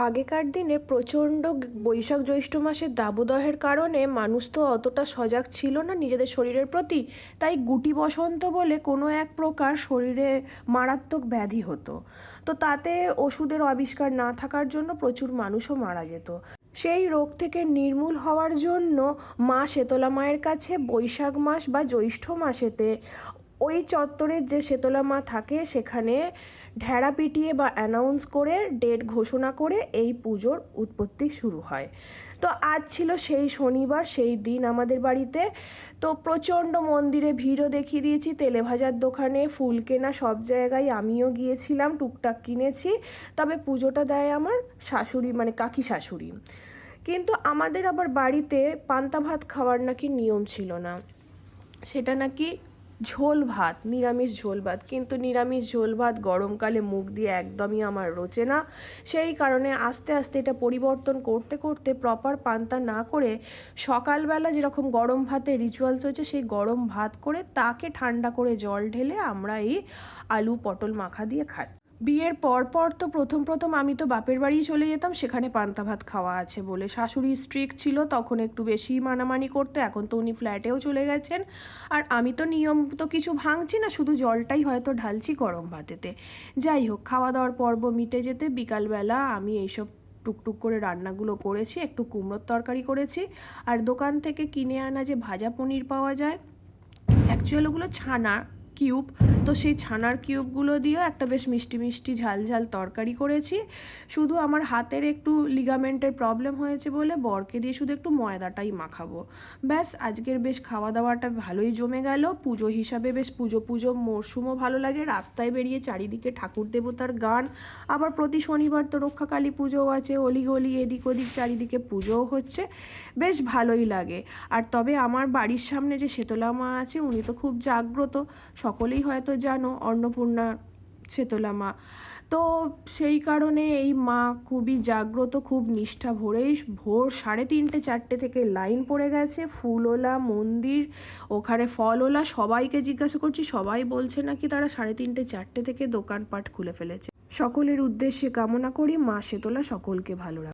আগেকার দিনে প্রচণ্ড বৈশাখ জ্যৈষ্ঠ মাসের দাবদাহের কারণে মানুষ তো অতটা সজাগ ছিল না নিজেদের শরীরের প্রতি, তাই গুটি বসন্ত বলে কোনো এক প্রকার শরীরে মারাত্মক ব্যাধি হতো। তো তাতে ওষুধের আবিষ্কার না থাকার জন্য প্রচুর মানুষও মারা যেত। সেই রোগ থেকে নির্মূল হওয়ার জন্য মা শেতলা মায়ের কাছে বৈশাখ মাস বা জ্যৈষ্ঠ মাসেতে ওই চত্বরের যে শেতলা মা থাকে সেখানে ঢেড়া পিটিয়ে বা অ্যানাউন্স করে ডেট ঘোষণা করে এই পুজোর উৎপত্তি শুরু হয়। তো আজ ছিল সেই শনিবার, সেই দিন আমাদের বাড়িতে তো প্রচণ্ড মন্দিরে ভিড়ও দেখিয়ে দিয়েছি, তেলে ভাজার দোকানে, ফুল কেনা, সব জায়গায় আমিও গিয়েছিলাম, টুকটাক কিনেছি। তবে পুজোটা দেয় আমার শাশুড়ি, মানে কাকি শাশুড়ি। কিন্তু আমাদের আবার বাড়িতে পান্তা ভাত খাওয়ার নাকি নিয়ম ছিল না, সেটা নাকি ঝোল ভাত, নিরামিষ ঝোল ভাত। কিন্তু নিরামিষ ঝোল ভাত গরমকালে মুখ দিয়ে একদমই আমার রোচে না। সেই কারণে আস্তে আস্তে এটা পরিবর্তন করতে করতে প্রপার পান্তা না করে সকালবেলা যেরকম গরম ভাতের রিচুয়ালস হয়েছে সেই গরম ভাত করে তাকে ঠান্ডা করে জল ঢেলে আমরা এই আলু পটল মাখা দিয়ে খাই। বিয়ের পর তো প্রথম আমি তো বাপের বাড়ি চলে যেতাম, সেখানে পান্তা ভাত খাওয়া আছে বলে। শাশুড়ি স্ট্রিক্ট ছিল, তখন একটু বেশি মানামানি করতে, এখন তো উনি ফ্ল্যাটেও চলে গেছেন। আর আমি তো নিয়ম তো কিছু ভাঙছি না, শুধু জলটাই হয়তো ঢালছি গরম ভাতেতে। যাই হোক, খাওয়া দাওয়ার পর্ব মিটে যেতে বিকালবেলা আমি এইসব টুকটুক করে রান্নাগুলো করেছি। একটু কুমড়োর তরকারি করেছি, আর দোকান থেকে কিনে আনা যে ভাজা পনির পাওয়া যায়, অ্যাকচুয়ালি ওগুলো ছানা কিউব, তো সেই ছানার কিউবগুলো দিয়েও একটা বেশ মিষ্টি মিষ্টি ঝাল ঝাল তরকারি করেছি। শুধু আমার হাতের একটু লিগামেন্টের প্রবলেম হয়েছে বলে বরকে দিয়ে শুধু একটু ময়দাটাই মাখাবো। ব্যাস, আজকের বেশ খাওয়া দাওয়াটা ভালোই জমে গেল। পুজো হিসাবে বেশ পুজো মরশুমও ভালো লাগে। রাস্তায় বেরিয়ে চারিদিকে ঠাকুর দেবতার গান, আবার প্রতি শনিবার তো রক্ষাকালী পুজোও আছে, অলিগলি এদিক ওদিক চারিদিকে পুজোও হচ্ছে, বেশ ভালোই লাগে। আর তবে আমার বাড়ির সামনে যে শেতলা মা আছে উনি তো খুব জাগ্রত, সকলেই হয়তো জানো, অন্নপূর্ণা শেতলা মা। তো সেই কারণে এই মা খুবই জাগ্রত, খুব নিষ্ঠা ভরেই ভোর 3:30 4টে থেকে লাইন পড়ে গেছে। ফুলওলা মন্দির, ওখানে ফলওলা, সবাইকে জিজ্ঞাসা করছি, সবাই বলছে নাকি তারা 3:30 4টে থেকে দোকানপাট খুলে ফেলেছে। সকলের উদ্দেশ্যে কামনা করি মা শেতলা সকলকে ভালো রাখে।